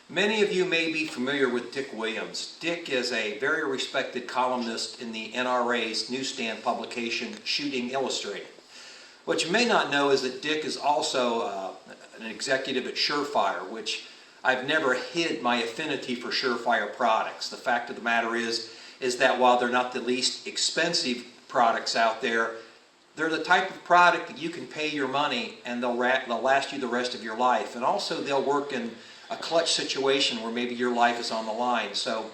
Many of you may be familiar with Dick Williams. Dick is a very respected columnist in the NRA's newsstand publication, Shooting Illustrated. What you may not know is that Dick is also an executive at Surefire, which I've never hid my affinity for Surefire products. The fact of the matter is that while they're not the least expensive products out there, they're the type of product that you can pay your money and they'll last you the rest of your life. And also they'll work in a clutch situation where maybe your life is on the line. So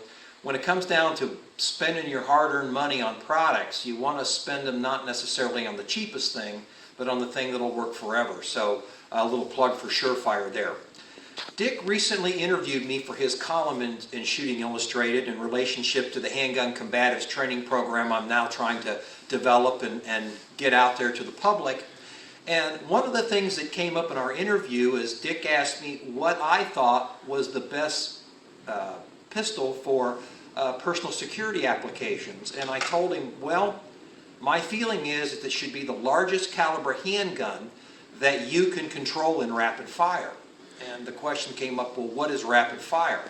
when it comes down to spending your hard-earned money on products, you want to spend them not necessarily on the cheapest thing, but on the thing that'll work forever. So a little plug for Surefire there. Dick recently interviewed me for his column in Shooting Illustrated in relationship to the Handgun Combatives training program I'm now trying to develop and get out there to the public. And one of the things that came up in our interview is Dick asked me what I thought was the best pistol for personal security applications. And I told him, well, my feeling is that it should be the largest caliber handgun that you can control in rapid fire. And the question came up, well, what is rapid fire?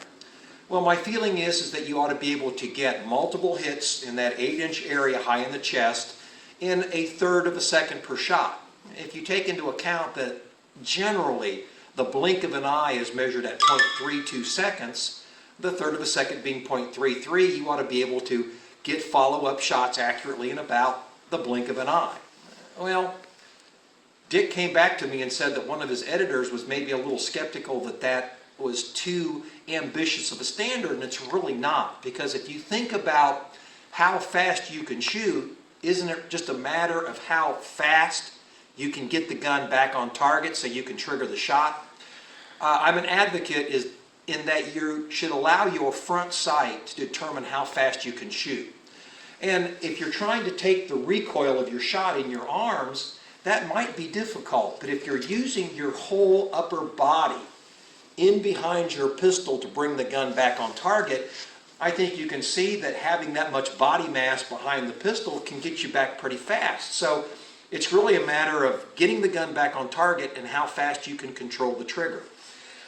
Well, my feeling is that you ought to be able to get multiple hits in that 8-inch area high in the chest in 1/3 of a second per shot. If you take into account that generally the blink of an eye is measured at 0.32 seconds, the 1/3 of a second being 0.33, you ought to be able to get follow-up shots accurately in about the blink of an eye. Well, Dick came back to me and said that one of his editors was maybe a little skeptical that that was too ambitious of a standard, and it's really not. Because if you think about how fast you can shoot, isn't it just a matter of how fast you can get the gun back on target so you can trigger the shot? I'm an advocate in that you should allow your front sight to determine how fast you can shoot. And if you're trying to take the recoil of your shot in your arms, that might be difficult. But if you're using your whole upper body in behind your pistol to bring the gun back on target, I think you can see that having that much body mass behind the pistol can get you back pretty fast. So it's really a matter of getting the gun back on target and how fast you can control the trigger.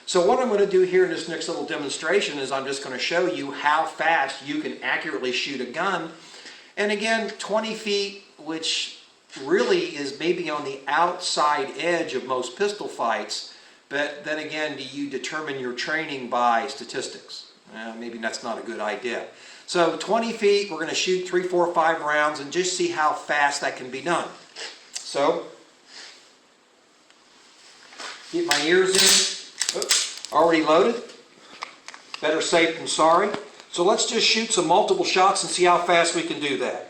So what I'm going to do here in this next little demonstration is I'm just going to show you how fast you can accurately shoot a gun. And again, 20 feet, which really is maybe on the outside edge of most pistol fights, but then again, do you determine your training by statistics? Maybe that's not a good idea. So 20 feet, we're going to shoot 3, 4, 5 rounds and just see how fast that can be done. So, get my ears in. Oops, already loaded. Better safe than sorry. So let's just shoot some multiple shots and see how fast we can do that.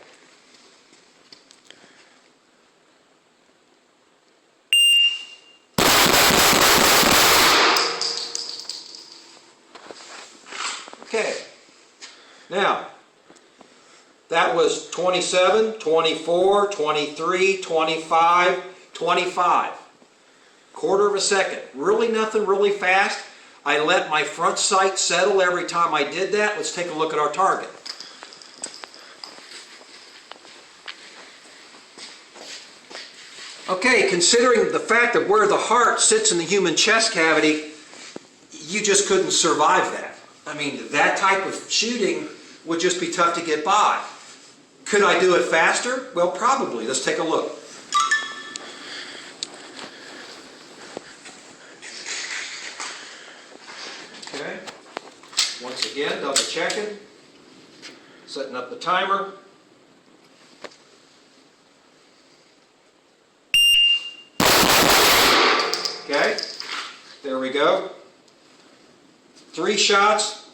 Okay, now that was 27, 24, 23, 25, 25. 1/4 of a second. Really nothing really fast. I let my front sight settle every time I did that. Let's take a look at our target. Okay, considering the fact of where the heart sits in the human chest cavity, you just couldn't survive that. I mean, that type of shooting would just be tough to get by. Could I do it faster? Well, probably. Let's take a look. Okay. Once again, double checking. Setting up the timer. Okay. There we go. 3 shots,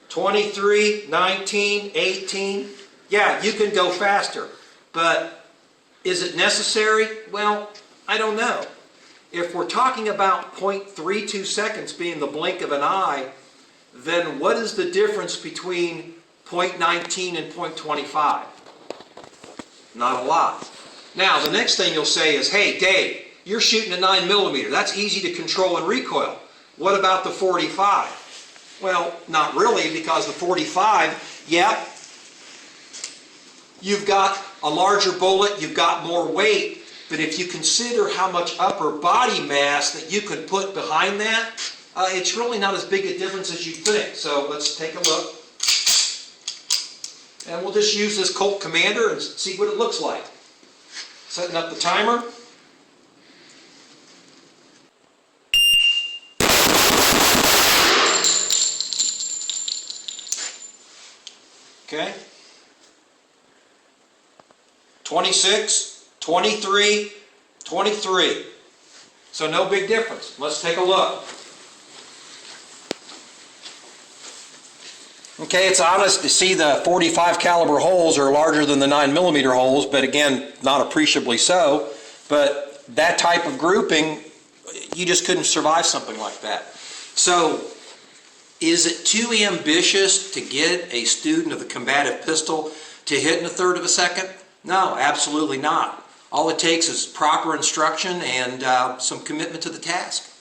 23, 19, 18. Yeah, you can go faster, but is it necessary? Well, I don't know. If we're talking about 0.32 seconds being the blink of an eye, then what is the difference between 0.19 and 0.25? Not a lot. Now, the next thing you'll say is, hey, Dave, you're shooting a 9mm. That's easy to control and recoil. What about the 45? Well, not really, because the 45, yeah, you've got a larger bullet, you've got more weight, but if you consider how much upper body mass that you could put behind that, it's really not as big a difference as you'd think. So let's take a look. And we'll just use this Colt Commander and see what it looks like. Setting up the timer. Okay. 26, 23, 23. So no big difference. Let's take a look. Okay, it's honest to see the 45 caliber holes are larger than the 9mm holes, but again, not appreciably so. But that type of grouping, you just couldn't survive something like that. So, is it too ambitious to get a student of the combative pistol to hit in a third of a second? No, absolutely not. All it takes is proper instruction and some commitment to the task.